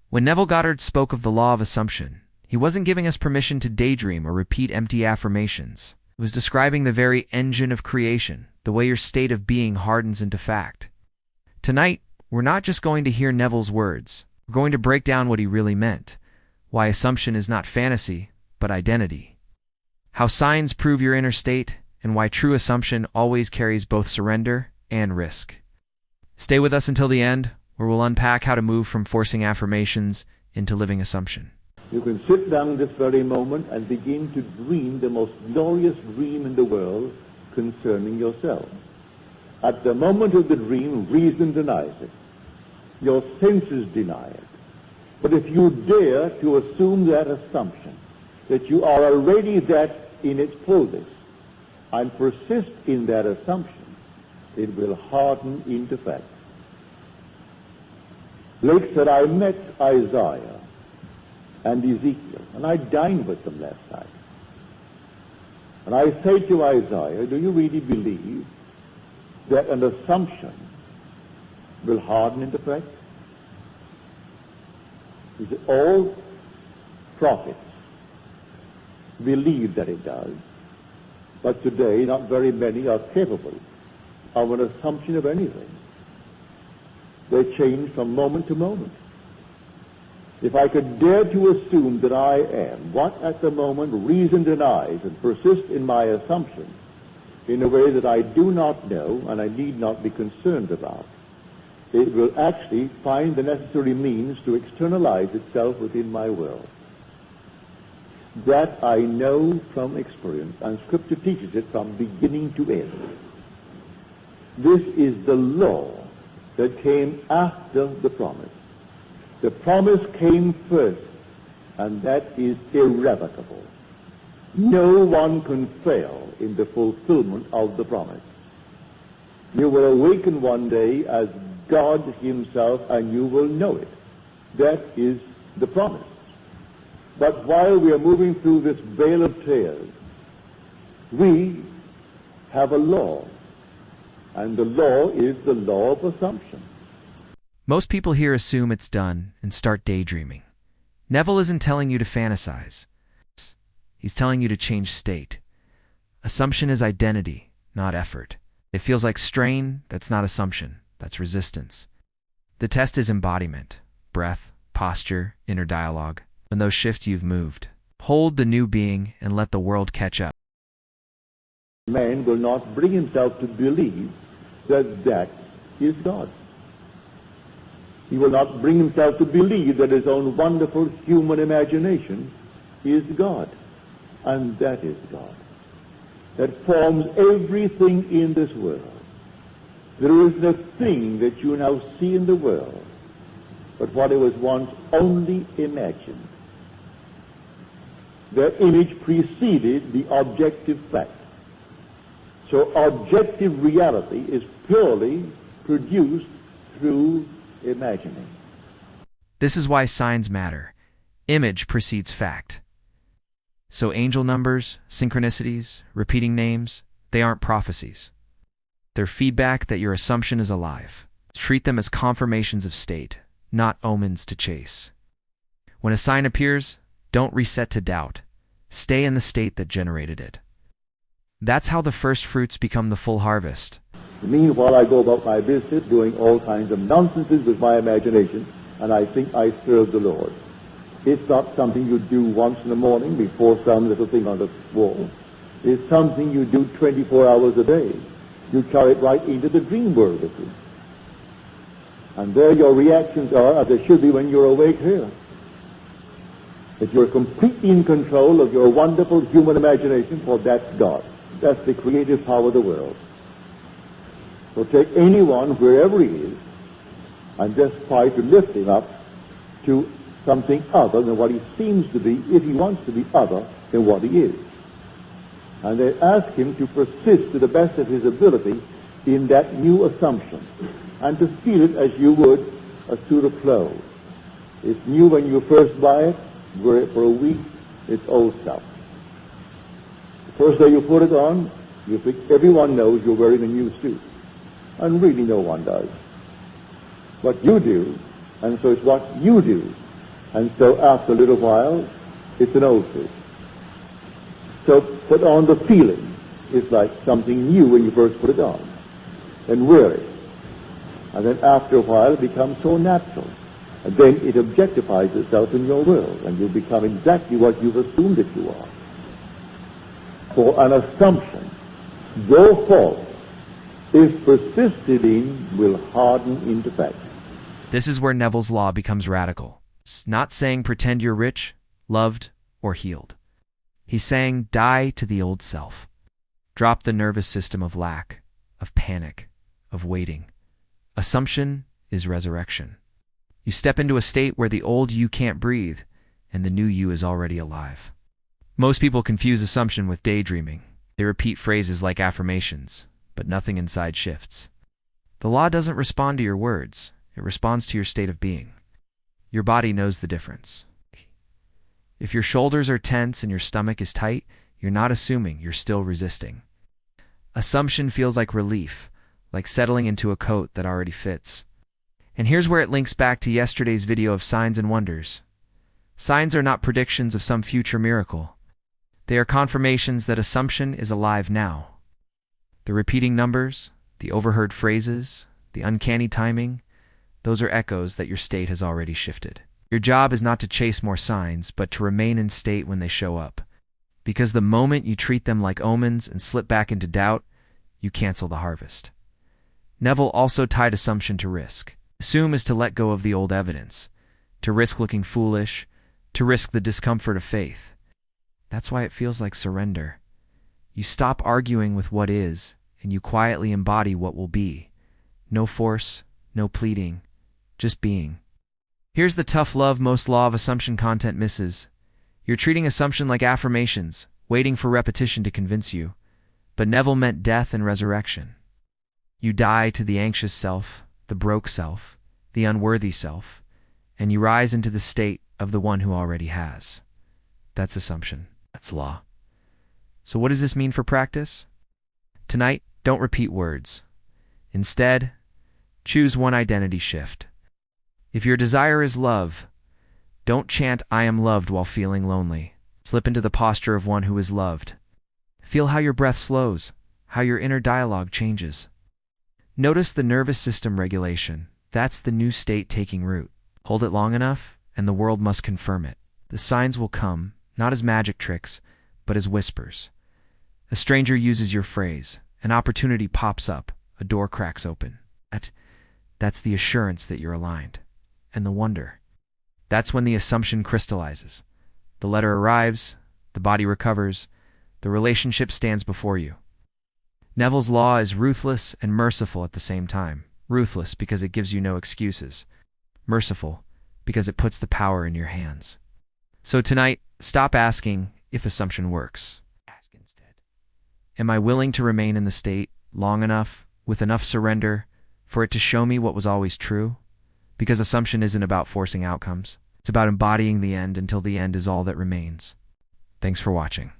When Neville Goddard spoke of the law of assumption, he wasn't giving us permission to daydream or repeat empty affirmations. He was describing the very engine of creation, the way your state of being hardens into fact. Tonight, we're not just going to hear Neville's words. We're going to break down what he really meant, why assumption is not fantasy, but identity, how signs prove your inner state, and why true assumption always carries both surrender and risk. Stay with us until the end, where we'll unpack how to move from forcing affirmations into living assumption. You can sit down this very moment and begin to dream the most glorious dream in the world concerning yourself. At the moment of the dream, reason denies it. Your senses deny it. But if you dare to assume that assumption, that you are already that in its fullness, and persist in that assumption, it will harden into fact. Blake said, I met Isaiah and Ezekiel, and I dined with them last night. And I say to Isaiah, do you really believe that an assumption will harden into fact? He said, all prophets believe that it does, but today not very many are capable of an assumption of anything. They change from moment to moment. If I could dare to assume that I am what at the moment reason denies and persist in my assumption in a way that I do not know and I need not be concerned about, it will actually find the necessary means to externalize itself within my world. That I know from experience, and Scripture teaches it from beginning to end. This is the law that came after the promise. The promise came first, and that is irrevocable. No one can fail in the fulfillment of the promise. You will awaken one day as God himself, and you will know it. That is the promise. But while we are moving through this vale of tears, we have a law, and the law is the law of assumption. Most people here assume it's done and start daydreaming. Neville isn't telling you to fantasize. He's telling you to change state. Assumption is identity, not effort. It feels like strain, that's not assumption, that's resistance. The test is embodiment, breath, posture, inner dialogue. When those shift, you've moved. Hold the new being and let the world catch up. Man will not bring himself to believe that that is God. He will not bring himself to believe that his own wonderful human imagination is God. And that is God. That forms everything in this world. There isn't a thing that you now see in the world but what it was once only imagined. Their image preceded the objective fact. So objective reality is purely produced through imagining. This is why signs matter. Image precedes fact. So angel numbers, synchronicities, repeating names, they aren't prophecies. They're feedback that your assumption is alive. Treat them as confirmations of state, not omens to chase. When a sign appears, don't reset to doubt. Stay in the state that generated it. That's how the first fruits become the full harvest. Meanwhile, I go about my business doing all kinds of nonsenses with my imagination, and I think I serve the Lord. It's not something you do once in the morning before some little thing on the wall. It's something you do 24 hours a day. You carry it right into the dream world with you. And there your reactions are, as they should be when you're awake here. That you're completely in control of your wonderful human imagination, for that's God. That's the creative power of the world. So take anyone, wherever he is, and just try to lift him up to something other than what he seems to be, if he wants to be other than what he is. And they ask him to persist to the best of his ability in that new assumption, and to feel it as you would a suit of clothes. It's new when you first buy it. Wear it for a week, it's old stuff. The first day you put it on, you think everyone knows you're wearing a new suit. And really no one does. But you do, and so it's what you do And so after a little while, it's an old fish. So put on the feeling. It's like something new when you first put it on. And wear it. And then after a while, it becomes so natural. And then it objectifies itself in your will, and you become exactly what you've assumed that you are. For an assumption, though false, if persisted in, will harden into fact. This is where Neville's law becomes radical. It's not saying pretend you're rich, loved, or healed. He's saying die to the old self. Drop the nervous system of lack, of panic, of waiting. Assumption is resurrection. You step into a state where the old you can't breathe, and the new you is already alive. Most people confuse assumption with daydreaming. They repeat phrases like affirmations, but nothing inside shifts. The law doesn't respond to your words. It responds to your state of being. Your body knows the difference. If your shoulders are tense and your stomach is tight, you're not assuming, you're still resisting. Assumption feels like relief, like settling into a coat that already fits. And here's where it links back to yesterday's video of signs and wonders. Signs are not predictions of some future miracle. They are confirmations that assumption is alive now. The repeating numbers, the overheard phrases, the uncanny timing, those are echoes that your state has already shifted. Your job is not to chase more signs, but to remain in state when they show up. Because the moment you treat them like omens and slip back into doubt, you cancel the harvest. Neville also tied assumption to risk. Assume is to let go of the old evidence, to risk looking foolish, to risk the discomfort of faith. That's why it feels like surrender. You stop arguing with what is, and you quietly embody what will be. No force, no pleading, just being. Here's the tough love most law of assumption content misses. You're treating assumption like affirmations, waiting for repetition to convince you. But Neville meant death and resurrection. You die to the anxious self, the broke self, the unworthy self, and you rise into the state of the one who already has. That's assumption. That's law. So what does this mean for practice? Tonight, don't repeat words. Instead, choose one identity shift. If your desire is love, don't chant "I am loved" while feeling lonely. Slip into the posture of one who is loved. Feel how your breath slows, how your inner dialogue changes. Notice the nervous system regulation. That's the new state taking root. Hold it long enough, and the world must confirm it. The signs will come, not as magic tricks, but as whispers. A stranger uses your phrase. An opportunity pops up. A door cracks open. That's the assurance that you're aligned. And the wonder. That's when the assumption crystallizes. The letter arrives, the body recovers, the relationship stands before you. Neville's law is ruthless and merciful at the same time. Ruthless because it gives you no excuses. Merciful because it puts the power in your hands. So tonight, stop asking if assumption works. Ask instead, am I willing to remain in the state long enough, with enough surrender, for it to show me what was always true? Because assumption isn't about forcing outcomes. It's about embodying the end until the end is all that remains. Thanks for watching.